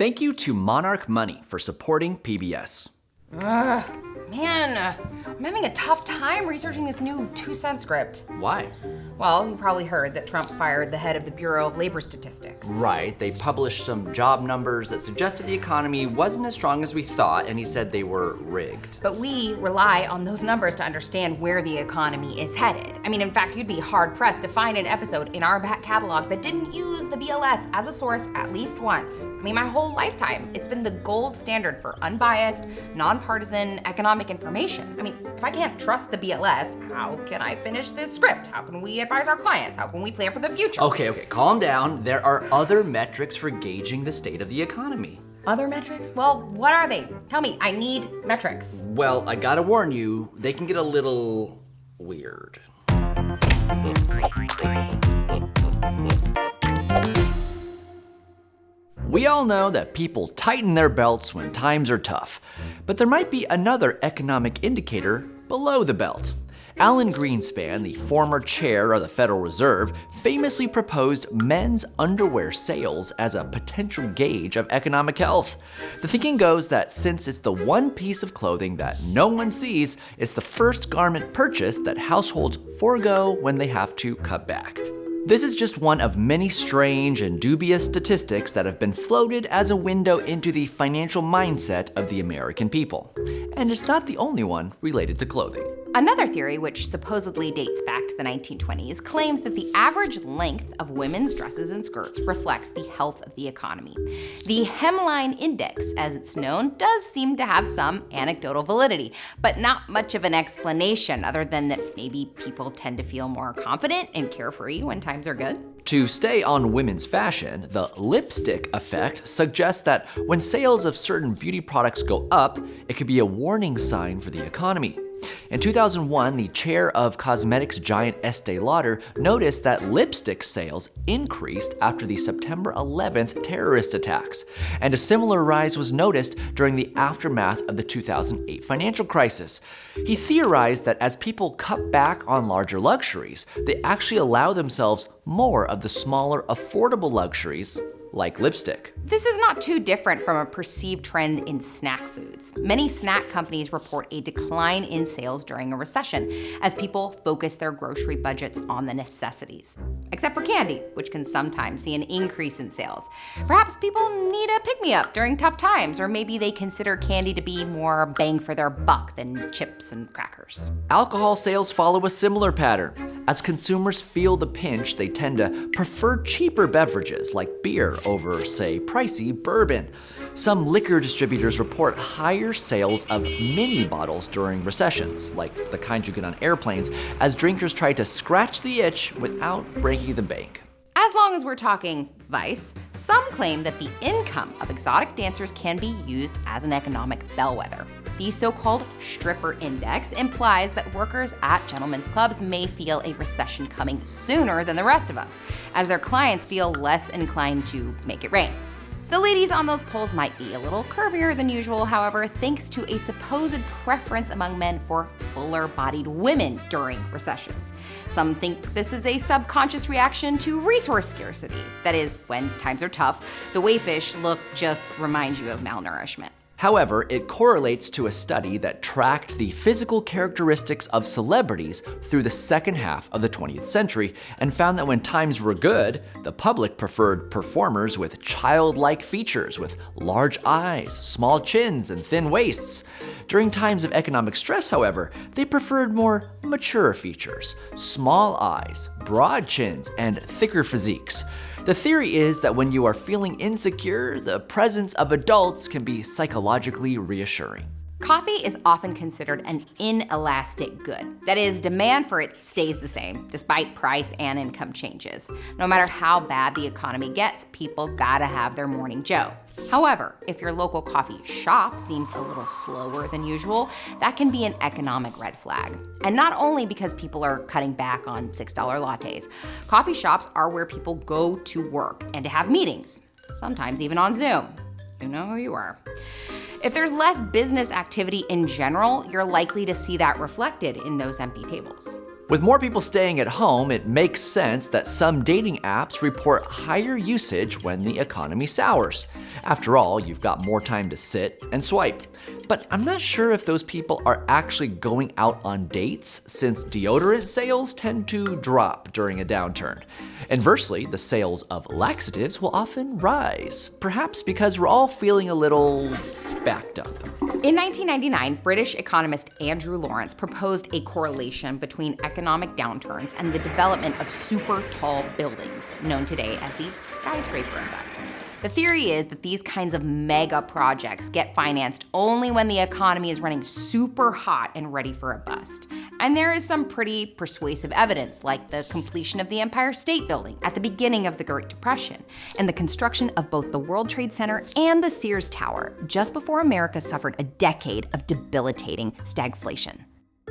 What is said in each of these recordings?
Thank you to Monarch Money for supporting PBS. Man, I'm having a tough time researching this new 2-cent script. Why? Well, you probably heard that Trump fired the head of the Bureau of Labor Statistics. Right, they published some job numbers that suggested the economy wasn't as strong as we thought, and he said they were rigged. But we rely on those numbers to understand where the economy is headed. I mean, in fact, you'd be hard-pressed to find an episode in our back catalog that didn't use the BLS as a source at least once. I mean, my whole lifetime, it's been the gold standard for unbiased, nonpartisan economic information. I mean, if I can't trust the BLS, how can I finish this script? How can we advise our clients? How can we plan for the future? Okay, calm down. There are other metrics for gauging the state of the economy. Other metrics? Well, what are they? Tell me, I need metrics. Well, I gotta warn you, they can get a little weird. We all know that people tighten their belts when times are tough, but there might be another economic indicator below the belt. Alan Greenspan, the former chair of the Federal Reserve, famously proposed men's underwear sales as a potential gauge of economic health. The thinking goes that since it's the one piece of clothing that no one sees, it's the first garment purchase that households forego when they have to cut back. This is just one of many strange and dubious statistics that have been floated as a window into the financial mindset of the American people. And it's not the only one related to clothing. Another theory, which supposedly dates back to the 1920s, claims that the average length of women's dresses and skirts reflects the health of the economy. The hemline index, as it's known, does seem to have some anecdotal validity, but not much of an explanation other than that maybe people tend to feel more confident and carefree when times are good. To stay on women's fashion, the lipstick effect suggests that when sales of certain beauty products go up, it could be a warning sign for the economy. In 2001, the chair of cosmetics giant Estee Lauder noticed that lipstick sales increased after the September 11th terrorist attacks, and a similar rise was noticed during the aftermath of the 2008 financial crisis. He theorized that as people cut back on larger luxuries, they actually allow themselves more of the smaller, affordable luxuries like lipstick. This is not too different from a perceived trend in snack foods. Many snack companies report a decline in sales during a recession as people focus their grocery budgets on the necessities. Except for candy, which can sometimes see an increase in sales. Perhaps people need a pick-me-up during tough times, or maybe they consider candy to be more bang for their buck than chips and crackers. Alcohol sales follow a similar pattern. As consumers feel the pinch, they tend to prefer cheaper beverages like beer over, say, pricey bourbon. Some liquor distributors report higher sales of mini bottles during recessions, like the kinds you get on airplanes, as drinkers try to scratch the itch without breaking the bank. As long as we're talking vice, some claim that the income of exotic dancers can be used as an economic bellwether. The so-called stripper index implies that workers at gentlemen's clubs may feel a recession coming sooner than the rest of us, as their clients feel less inclined to make it rain. The ladies on those polls might be a little curvier than usual, however, thanks to a supposed preference among men for fuller-bodied women during recessions. Some think this is a subconscious reaction to resource scarcity. That is, when times are tough, the wayfish look just remind you of malnourishment. However, it correlates to a study that tracked the physical characteristics of celebrities through the second half of the 20th century and found that when times were good, the public preferred performers with childlike features, with large eyes, small chins, and thin waists. During times of economic stress, however, they preferred more mature features, small eyes, broad chins, and thicker physiques. The theory is that when you are feeling insecure, the presence of adults can be psychologically reassuring. Coffee is often considered an inelastic good. That is, demand for it stays the same, despite price and income changes. No matter how bad the economy gets, people gotta have their morning joe. However, if your local coffee shop seems a little slower than usual, that can be an economic red flag. And not only because people are cutting back on $6 lattes. Coffee shops are where people go to work and to have meetings, sometimes even on Zoom. You know who you are. If there's less business activity in general, you're likely to see that reflected in those empty tables. With more people staying at home, it makes sense that some dating apps report higher usage when the economy sours. After all, you've got more time to sit and swipe. But I'm not sure if those people are actually going out on dates, since deodorant sales tend to drop during a downturn. Inversely, the sales of laxatives will often rise, perhaps because we're all feeling a little backed up. In 1999, British economist Andrew Lawrence proposed a correlation between economic downturns and the development of super tall buildings, known today as the skyscraper effect. The theory is that these kinds of mega projects get financed only when the economy is running super hot and ready for a bust. And there is some pretty persuasive evidence, like the completion of the Empire State Building at the beginning of the Great Depression, and the construction of both the World Trade Center and the Sears Tower, just before America suffered a decade of debilitating stagflation.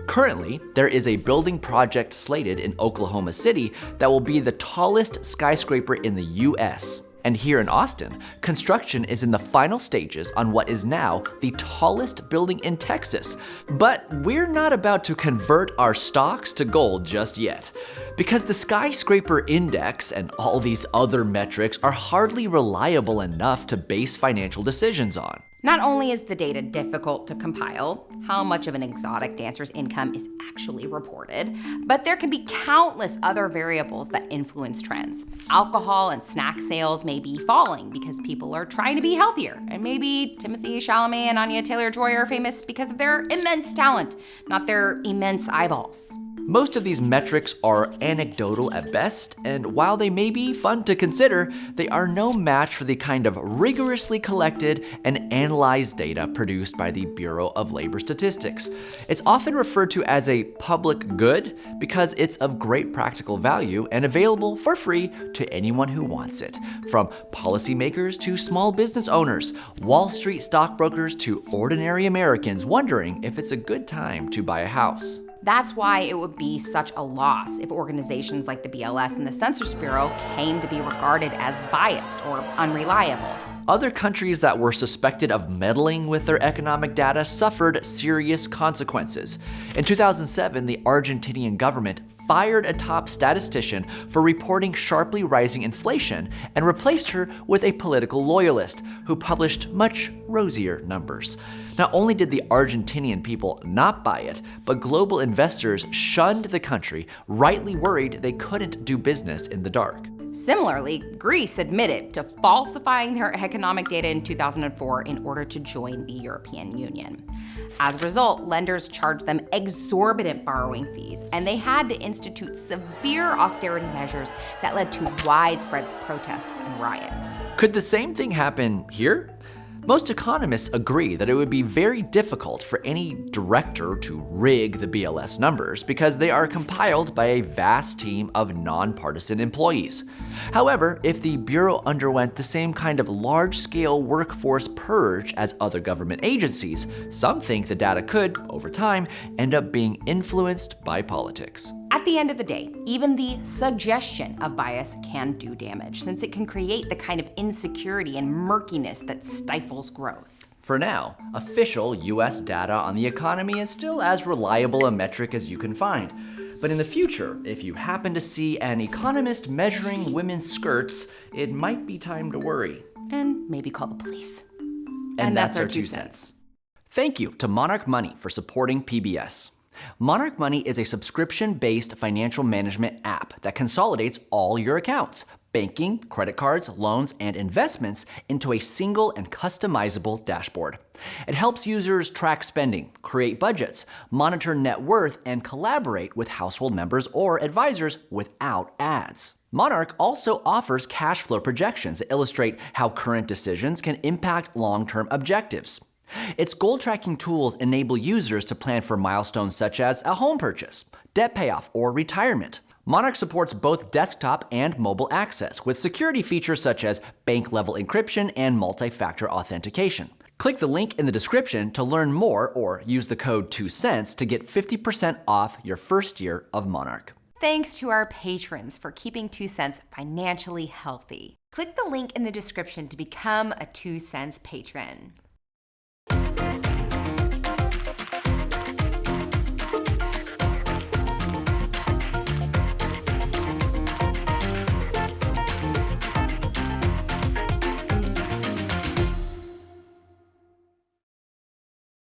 Currently, there is a building project slated in Oklahoma City that will be the tallest skyscraper in the US. And here in Austin, construction is in the final stages on what is now the tallest building in Texas. But we're not about to convert our stocks to gold just yet, because the skyscraper index and all these other metrics are hardly reliable enough to base financial decisions on. Not only is the data difficult to compile, how much of an exotic dancer's income is actually reported, but there can be countless other variables that influence trends. Alcohol and snack sales may be falling because people are trying to be healthier, and maybe Timothée Chalamet and Anya Taylor-Joy are famous because of their immense talent, not their immense eyeballs. Most of these metrics are anecdotal at best, and while they may be fun to consider, they are no match for the kind of rigorously collected and analyzed data produced by the Bureau of Labor Statistics. It's often referred to as a public good because it's of great practical value and available for free to anyone who wants it, from policymakers to small business owners, Wall Street stockbrokers to ordinary Americans wondering if it's a good time to buy a house. That's why it would be such a loss if organizations like the BLS and the Census Bureau came to be regarded as biased or unreliable. Other countries that were suspected of meddling with their economic data suffered serious consequences. In 2007, the Argentinian government fired a top statistician for reporting sharply rising inflation and replaced her with a political loyalist who published much rosier numbers. Not only did the Argentinian people not buy it, but global investors shunned the country, rightly worried they couldn't do business in the dark. Similarly, Greece admitted to falsifying their economic data in 2004 in order to join the European Union. As a result, lenders charged them exorbitant borrowing fees, and they had to institute severe austerity measures that led to widespread protests and riots. Could the same thing happen here? Most economists agree that it would be very difficult for any director to rig the BLS numbers because they are compiled by a vast team of nonpartisan employees. However, if the Bureau underwent the same kind of large-scale workforce purge as other government agencies, some think the data could, over time, end up being influenced by politics. At the end of the day, even the suggestion of bias can do damage, since it can create the kind of insecurity and murkiness that stifles growth. For now, official US data on the economy is still as reliable a metric as you can find. But in the future, if you happen to see an economist measuring women's skirts, it might be time to worry. And maybe call the police. And that's our 2 cents. Thank you to Monarch Money for supporting PBS. Monarch Money is a subscription-based financial management app that consolidates all your accounts, banking, credit cards, loans, and investments into a single and customizable dashboard. It helps users track spending, create budgets, monitor net worth, and collaborate with household members or advisors without ads. Monarch also offers cash flow projections that illustrate how current decisions can impact long-term objectives. Its goal tracking tools enable users to plan for milestones such as a home purchase, debt payoff, or retirement. Monarch supports both desktop and mobile access with security features such as bank-level encryption and multi-factor authentication. Click the link in the description to learn more or use the code 2 cents to get 50% off your first year of Monarch. Thanks to our patrons for keeping 2 cents financially healthy. Click the link in the description to become a 2 cents patron.